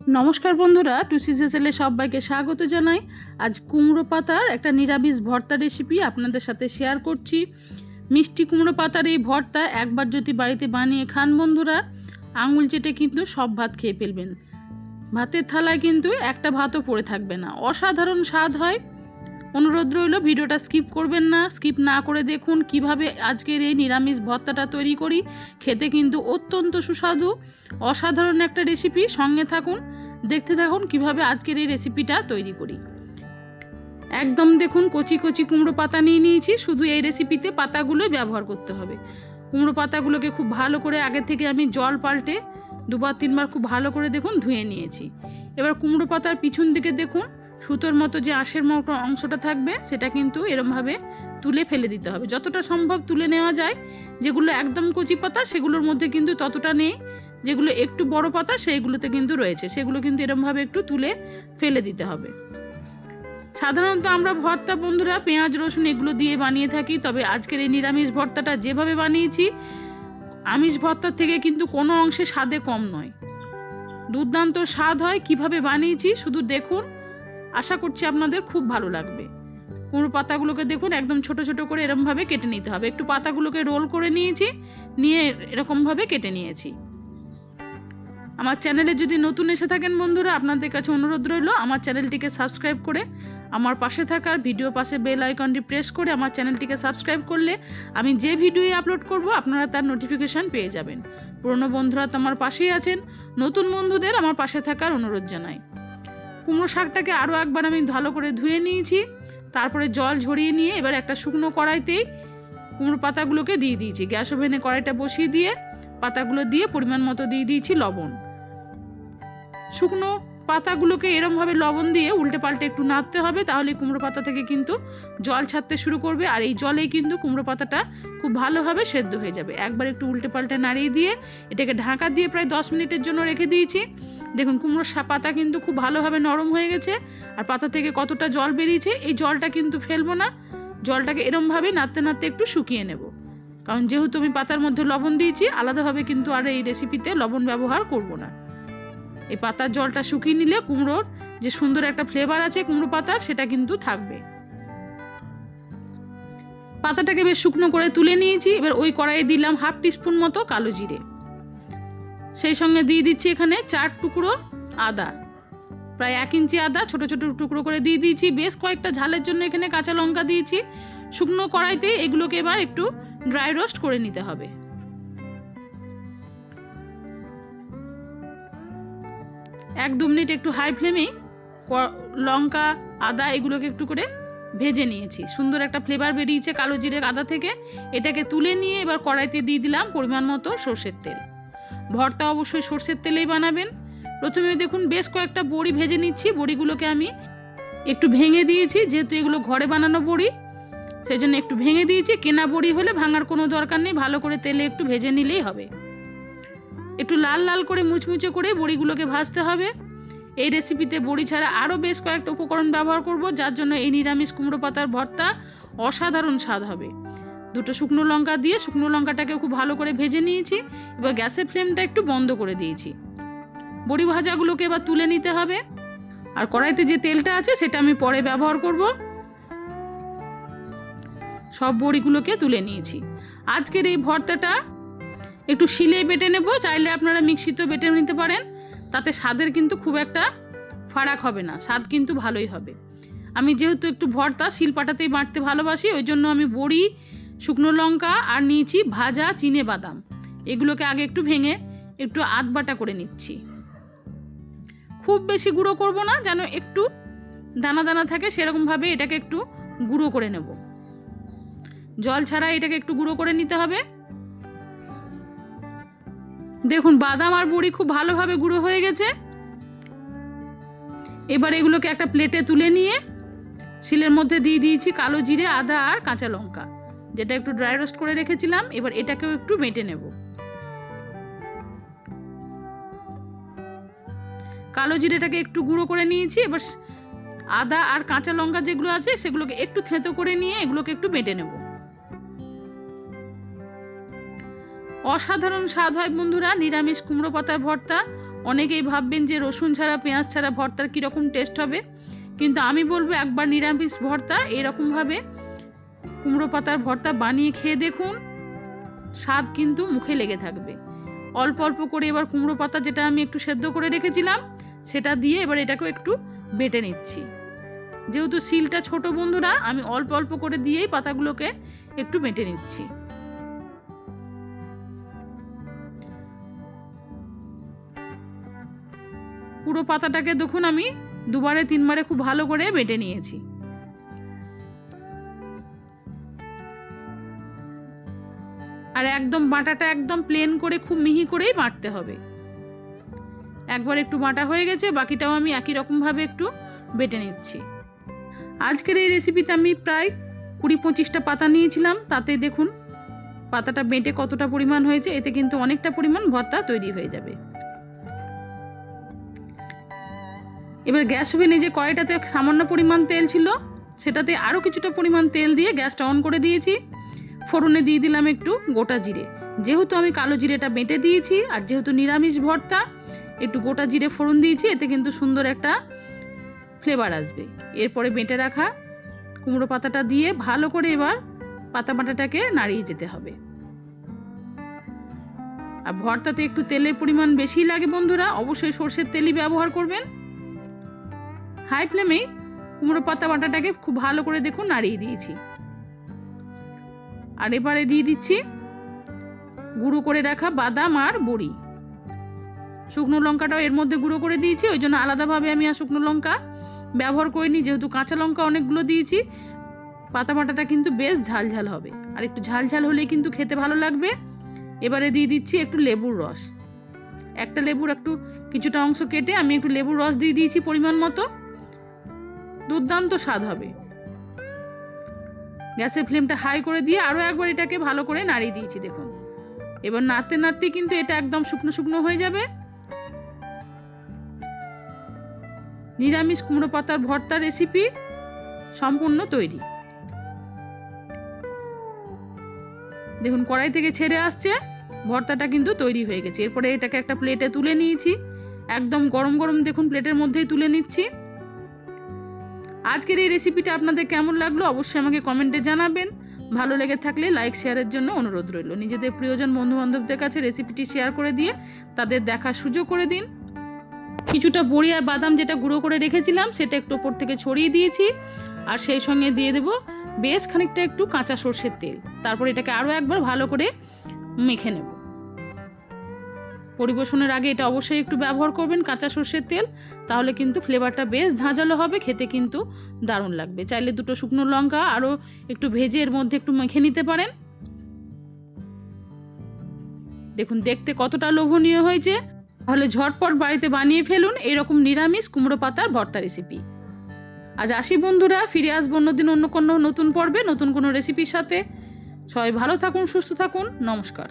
নমস্কার বন্ধুরা, টুসি সেসেলে সবাইকে স্বাগত জানাই। আজ কুমড়ো পাতার একটা নিরামিষ ভর্তা রেসিপি আপনাদের সাথে শেয়ার করছি। মিষ্টি কুমড়ো পাতার এই ভর্তা একবার যদি বাড়িতে বানিয়ে খান বন্ধুরা, আঙুল চেটে কিন্তু সব ভাত খেয়ে ফেলবেন। ভাতের থালায় কিন্তু একটা ভাতও পড়ে থাকবে না, অসাধারণ স্বাদ হয়। অনুরোধ রইল ভিডিওটা স্কিপ করবেন না, স্কিপ না করে দেখুন কিভাবে আজকের এই নিরামিষ ভর্তাটা তৈরি করি। খেতে কিন্তু অত্যন্ত সুস্বাদু, অসাধারণ একটা রেসিপি। সঙ্গে থাকুন, দেখতে থাকুন কিভাবে আজকের এই রেসিপিটা তৈরি করি। একদম দেখুন কচি কচি কুমড়ো পাতা নিয়ে নিয়েছি। শুধু এই রেসিপিতে পাতাগুলোই ব্যবহার করতে হবে। কুমড়ো পাতাগুলোকে খুব ভালো করে আগে থেকে আমি জল পাল্টে দুবার তিনবার খুব ভালো করে দেখুন ধুয়ে নিয়েছি। এবার কুমড়ো পাতার পিছন দিকে দেখুন সুতোর মতো যে আঁশের মতো অংশটা থাকবে সেটা কিন্তু এরমভাবে তুলে ফেলে দিতে হবে। যতটা সম্ভব তুলে নেওয়া যায়। যেগুলো একদম কচি পাতা সেগুলোর মধ্যে কিন্তু ততটা নেই, যেগুলো একটু বড় পাতা সেইগুলোতে কিন্তু রয়েছে, সেগুলো কিন্তু এরমভাবে একটু তুলে ফেলে দিতে হবে। সাধারণত আমরা ভর্তা বন্ধুরা পেঁয়াজ রসুন এগুলো দিয়ে বানিয়ে থাকি, তবে আজকের এই নিরামিষ ভর্তাটা যেভাবে বানিয়েছি আমিষ ভর্তার থেকে কিন্তু কোনো অংশে স্বাদে কম নয়, দুর্দান্ত স্বাদ হয়। কিভাবে বানিয়েছি শুধু দেখুন, আশা করছি আপনাদের খুব ভালো লাগবে। কুমড়ো পাতাগুলোকে দেখুন একদম ছোট ছোট করে এরকমভাবে কেটে নিতে হবে। একটু পাতাগুলোকে রোল করে নিয়েছি, নিয়ে এরকমভাবে কেটে নিয়েছি। আমার চ্যানেলে যদি নতুন এসে থাকেন বন্ধুরা, আপনাদের কাছে অনুরোধ রইল আমার চ্যানেলটিকে সাবস্ক্রাইব করে আমার পাশে থাকার ভিডিও পাশে বেল আইকনটি প্রেস করে আমার চ্যানেলটিকে সাবস্ক্রাইব করলে আমি যে ভিডিও আপলোড করব আপনারা তার নোটিফিকেশান পেয়ে যাবেন। পুরনো বন্ধুরা তো আমার পাশেই আছেন, নতুন বন্ধুদের আমার পাশে থাকার অনুরোধ জানাই। কুমড়ো শাকটাকে আরও একবার আমি ভালো করে ধুয়ে নিয়েছি, তারপরে জল ঝরিয়ে নিয়ে এবার একটা শুকনো কড়াইতেই কুমড়ো পাতাগুলোকে দিয়ে দিয়েছি। গ্যাস ওভেনে কড়াইটা বসিয়ে দিয়ে পাতাগুলো দিয়ে পরিমাণ মতো দিয়ে দিয়েছি লবণ। শুকনো পাতাগুলোকে এরমভাবে লবণ দিয়ে উল্টে পাল্টে একটু নাড়তে হবে, তাহলে কুমড়ো পাতা থেকে কিন্তু জল ছাড়তে শুরু করবে, আর এই জলেই কিন্তু কুমড়ো পাতাটা খুব ভালোভাবে সেদ্ধ হয়ে যাবে। একবার একটু উল্টে পাল্টে নাড়িয়ে দিয়ে এটাকে ঢাকা দিয়ে প্রায় 10 মিনিটের জন্য রেখে দিয়েছি। দেখুন কুমড়ো পাতা কিন্তু খুব ভালোভাবে নরম হয়ে গেছে, আর পাতা থেকে কতটা জল বেরিয়েছে। এই জলটা কিন্তু ফেলবো না, জলটাকে এরমভাবে নাড়তে নাড়তে একটু শুকিয়ে নেব, কারণ যেহেতু আমি পাতার মধ্যে লবণ দিয়েছি আলাদাভাবে কিন্তু আর এই রেসিপিতে লবণ ব্যবহার করব না। এই পাতার জলটা শুকিয়ে নিলে কুমড়োর যে সুন্দর একটা ফ্লেভার আছে কুমড়ো পাতার সেটা কিন্তু থাকবে। পাতাটাকে বেশ শুকনো করে তুলে নিয়েছি। এবার ওই কড়াইয়ে দিলাম 1/2 টিস্পুন মতো কালো জিরে, সেই সঙ্গে দিয়ে দিচ্ছি এখানে 4 টুকরো আদা, প্রায় 1 ইঞ্চি আদা ছোট ছোট টুকরো করে দিয়ে দিয়েছি। বেশ কয়েকটা ঝালের জন্য এখানে কাঁচা লঙ্কা দিয়েছি। শুকনো কড়াইতে এগুলোকে এবার একটু ড্রাই রোস্ট করে নিতে হবে। 1-2 মিনিট একটু হাই ফ্লেমেই লঙ্কা আদা এগুলোকে একটু করে ভেজে নিয়েছি। সুন্দর একটা ফ্লেভার বেরিয়েছে কালো জিরে আদা থেকে। এটাকে তুলে নিয়ে এবার কড়াইতে দিয়ে দিলাম পরিমাণ মতো সর্ষের তেল। ভর্তা অবশ্যই সর্ষের তেলেই বানাবেন। প্রথমে দেখুন বেশ কয়েকটা বড়ি ভেজে নিচ্ছি। বড়িগুলোকে আমি একটু ভেঙে দিয়েছি, যেহেতু এগুলো ঘরে বানানো বড়ি সেই জন্য একটু ভেঙে দিয়েছি। কেনা বড়ি হলে ভাঙার কোনো দরকার নেই, ভালো করে তেলে একটু ভেজে নিলেই হবে। একটু লাল লাল করে মুচমুচে করে বড়িগুলোকে ভাজতে হবে। এই রেসিপিতে বড়ি ছাড়া আরও বেশ কয়েকটা উপকরণ ব্যবহার করব, যার জন্য এই নিরামিষ কুমড়ো পাতার ভর্তা অসাধারণ স্বাদ হবে। 2টো শুকনো লঙ্কা দিয়ে শুকনো লঙ্কাটাকে খুব ভালো করে ভেজে নিয়েছি। এবার গ্যাসের ফ্লেমটা একটু বন্ধ করে দিয়েছি। বড়ি ভাজাগুলোকে এবার তুলে নিতে হবে, আর কড়াইতে যে তেলটা আছে সেটা আমি পরে ব্যবহার করব। সব বড়িগুলোকে তুলে নিয়েছি। আজকের এই ভর্তাটা একটু শিলে বেটে নেব, চাইলে আপনারা মিক্সিতেও বেটে নিতে পারেন, তাতে স্বাদের কিন্তু খুব একটা ফারাক হবে না, স্বাদ কিন্তু ভালোই হবে। আমি যেহেতু একটু ভর্তা শিলপাটাতেই বাটতে ভালোবাসি, ওই জন্য আমি বড়ি শুকনো লঙ্কা আর নিয়েছি ভাজা চিনে বাদাম, এগুলোকে আগে একটু ভেঙে একটু আধবাটা করে নিচ্ছি। খুব বেশি গুঁড়ো করব না, যেন একটু দানা দানা থাকে সেরকমভাবে এটাকে একটু গুঁড়ো করে নেব। জল ছাড়া এটাকে একটু গুঁড়ো করে নিতে হবে। দেখুন বাদাম আর বড়ি খুব ভালোভাবে গুঁড়ো হয়ে গেছে। এবার এগুলোকে একটা প্লেটে তুলে নিয়ে শিলের মধ্যে দিয়ে দিয়েছি কালো জিরে আদা আর কাঁচা লঙ্কা, যেটা একটু ড্রাই রোস্ট করে রেখেছিলাম। এবার এটাকেও একটু বেটে নেব। কালো জিরেটাকে একটু গুঁড়ো করে নিয়েছি। এবার আদা আর কাঁচা লঙ্কা যেগুলো আছে সেগুলোকে একটু থেঁতো করে নিয়ে এগুলোকে একটু বেটে নেব। অসাধারণ স্বাদ হয় বন্ধুরা নিরামিষ কুমড়ো পাতার ভর্তা, অনেকেই ভাববেন যে রসুন ছাড়া পেঁয়াজ ছাড়া ভর্তার কীরকম টেস্ট হবে, কিন্তু আমি বলবো একবার নিরামিষ ভর্তা এরকমভাবে কুমড়ো পাতার ভর্তা বানিয়ে খেয়ে দেখুন, স্বাদ কিন্তু মুখে লেগে থাকবে। অল্প অল্প করে এবার কুমড়ো পাতা যেটা আমি একটু সেদ্ধ করে রেখেছিলাম সেটা দিয়ে এবার এটাকেও একটু বেটে নিচ্ছি। যেহেতু শিলটা ছোট বন্ধুরা, আমি অল্প অল্প করে দিয়েই পাতাগুলোকে একটু বেটে নিচ্ছি। পুরো পাতাটাকে দেখুন আমি দুবারে তিনবারে খুব ভালো করে বেটে নিয়েছি। আর একদম বাটাটা একদম প্লেন করে খুব মিহি করেই বাটতে হবে। একবার একটু বাটা হয়ে গেছে, বাকিটাও আমি একই রকমভাবে একটু বেটে নিচ্ছি। আজকের এই রেসিপিতে আমি প্রায় 20-25টা পাতা নিয়েছিলাম, তাতে দেখুন পাতাটা বেটে কতটা পরিমাণ হয়েছে, এতে কিন্তু অনেকটা পরিমাণ ভর্তা তৈরি হয়ে যাবে। এবার গ্যাস ওভেনে যে কড়াইটাতে সামান্য পরিমাণ তেল ছিল সেটাতে আরও কিছুটা পরিমাণ তেল দিয়ে গ্যাসটা অন করে দিয়েছি। ফোড়নে দিয়ে দিলাম একটু গোটা জিরে, যেহেতু আমি কালো জিরেটা বেটে দিয়েছি আর যেহেতু নিরামিষ ভর্তা একটু গোটা জিরে ফোড়ন দিয়েছি, এতে কিন্তু সুন্দর একটা ফ্লেভার আসবে। এরপরে বেটে রাখা কুমড়ো পাতাটা দিয়ে ভালো করে এবার পাতা বাটাটাকে নাড়িয়ে যেতে হবে। আর ভর্তাতে একটু তেলের পরিমাণ বেশি লাগে বন্ধুরা, অবশ্যই সর্ষের তেলই ব্যবহার করবেন। হাই ফ্লেমে কুমড়ো পাতা বাটাটাকে খুব ভালো করে দেখুন নাড়িয়ে দিয়েছি। আর এবারে দিয়ে দিচ্ছি গুঁড়ো করে রাখা বাদাম আর বড়ি। শুকনো লঙ্কাটাও এর মধ্যে গুঁড়ো করে দিয়েছি, ওই জন্য আলাদাভাবে আমি আর শুকনো লঙ্কা ব্যবহার করিনি, যেহেতু কাঁচা লঙ্কা অনেকগুলো দিয়েছি। পাতা বাটাটা কিন্তু বেশ ঝালঝাল হবে, আর একটু ঝালঝাল হলেই কিন্তু খেতে ভালো লাগবে। এবারে দিয়ে দিচ্ছি একটু লেবুর রস। একটা লেবুর একটু কিছুটা অংশ কেটে আমি একটু লেবুর রস দিয়ে দিয়েছি পরিমাণ মতো। দুর্দান্ত স্বাদ হবে। গ্যাসের ফ্লেমটা হাই করে দিয়ে আরও একবার এটাকে ভালো করে নাড়িয়ে দিয়েছি দেখুন। এবার নাড়তে নাড়তে কিন্তু এটা একদম শুকনো শুকনো হয়ে যাবে। নিরামিষ কুমড়ো পাতার ভর্তা রেসিপি সম্পূর্ণ তৈরি। দেখুন কড়াই থেকে ছেড়ে আসছে, ভর্তাটা কিন্তু তৈরি হয়ে গেছে। এরপরে এটাকে একটা প্লেটে তুলে নিয়েছি, একদম গরম গরম দেখুন প্লেটের মধ্যেই তুলে নিচ্ছি। আজকের এই রেসিপিটা আপনাদের কেমন লাগলো অবশ্যই আমাকে কমেন্টে জানাবেন। ভালো লেগে থাকলে লাইক শেয়ারের জন্য অনুরোধ রইল। নিজেদের প্রিয়জন বন্ধু বান্ধবদের কাছে রেসিপিটি শেয়ার করে দিয়ে তাদের দেখার সুযোগ করে দিন। কিছুটা বড়ি আর বাদাম যেটা গুঁড়ো করে রেখেছিলাম সেটা একটু ওপর থেকে ছড়িয়ে দিয়েছি, আর সেই সঙ্গে দিয়ে দেবো বেশ খানিকটা একটু কাঁচা সর্ষের তেল। তারপর এটাকে আরও একবার ভালো করে মেখে নেব। পরিবেশনের আগে এটা অবশ্যই একটু ব্যবহার করবেন কাঁচা সর্ষের তেল, তাহলে কিন্তু ফ্লেভারটা বেশ ঝাঁঝালো হবে, খেতে কিন্তু দারুণ লাগবে। চাইলে দুটো শুকনো লঙ্কা আরও একটু ভেজে এর মধ্যে একটু মেখে নিতে পারেন। দেখুন দেখতে কতটা লোভনীয় হয়েছে, তাহলে ঝটপট বাড়িতে বানিয়ে ফেলুন এরকম নিরামিষ কুমড়ো পাতার ভর্তা রেসিপি। আজ আসি বন্ধুরা, ফিরে আসবো অন্যদিন অন্য কোনো নতুন পর্বে নতুন কোনো রেসিপির সাথে। সবাই ভালো থাকুন, সুস্থ থাকুন, নমস্কার।